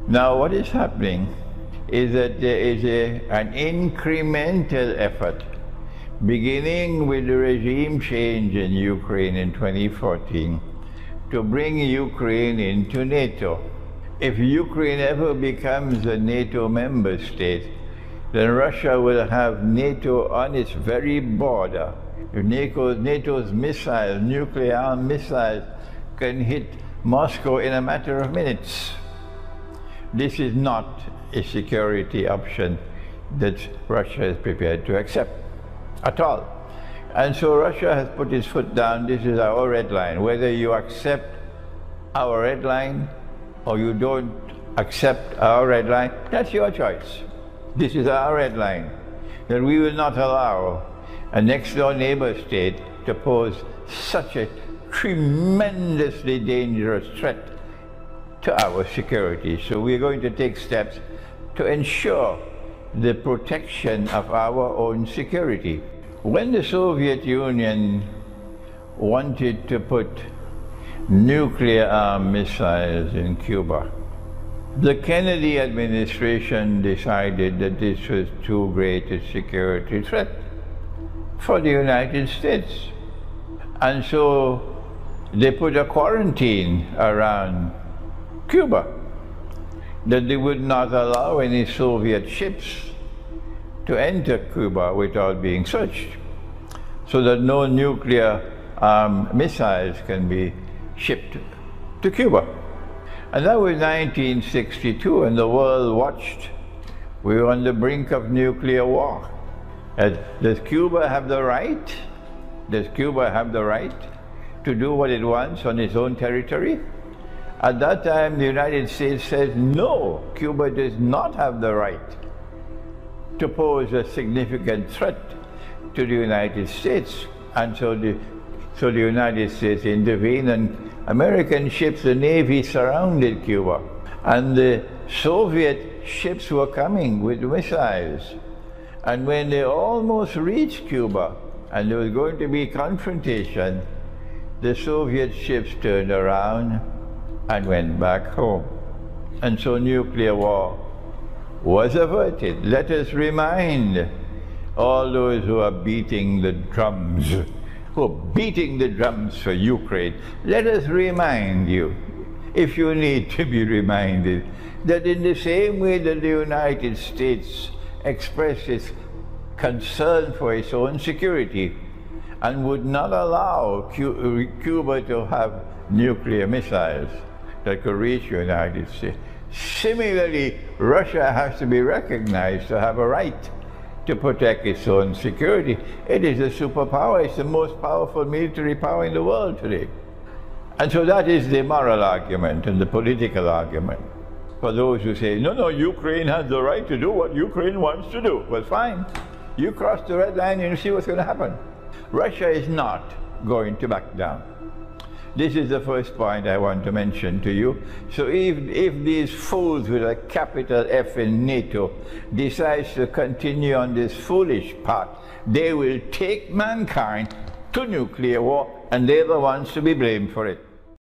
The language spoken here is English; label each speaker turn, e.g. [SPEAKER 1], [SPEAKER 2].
[SPEAKER 1] Now what is happening is that there is an incremental effort, beginning with the regime change in Ukraine in 2014, to bring Ukraine into NATO. If Ukraine ever becomes a NATO member state, then Russia will have NATO on its very border. If NATO's missiles, nuclear missiles, can hit Moscow in a matter of minutes. This is not a security option that Russia is prepared to accept at all. And so Russia has put its foot down. This is our red line. Whether you accept our red line or you don't accept our red line, that's your choice. This is our red line, that we will not allow a next-door neighbor state to pose such a tremendously dangerous threat to our security. So we're going to take steps to ensure the protection of our own security. When the Soviet Union wanted to put nuclear-armed missiles in Cuba, the Kennedy administration decided that this was too great a security threat for the United States. And so they put a quarantine around Cuba, that they would not allow any Soviet ships to enter Cuba without being searched, so that no nuclear missiles can be shipped to Cuba. And that was 1962, and the world watched. We were on the brink of nuclear war. Does Cuba have the right? Does Cuba have the right to do what it wants on its own territory? At that time, the United States said, no, Cuba does not have the right to pose a significant threat to the United States. And so the United States intervened, and American ships, the Navy, surrounded Cuba. And the Soviet ships were coming with missiles. And when they almost reached Cuba, and there was going to be confrontation, the Soviet ships turned around and went back home. And so nuclear war was averted. Let us remind all those who are beating the drums, for Ukraine, let us remind you, if you need to be reminded, that in the same way that the United States expressed its concern for its own security and would not allow Cuba to have nuclear missiles that could reach the United States, similarly, Russia has to be recognized to have a right to protect its own security. It is a superpower. It's the most powerful military power in the world today. And so that is the moral argument and the political argument for those who say, no, no, Ukraine has the right to do what Ukraine wants to do. Well, fine. You cross the red line and you see what's going to happen. Russia is not going to back down. This is the first point I want to mention to you. So if these fools with a capital F in NATO decides to continue on this foolish path, they will take mankind to nuclear war, and they're the ones to be blamed for it.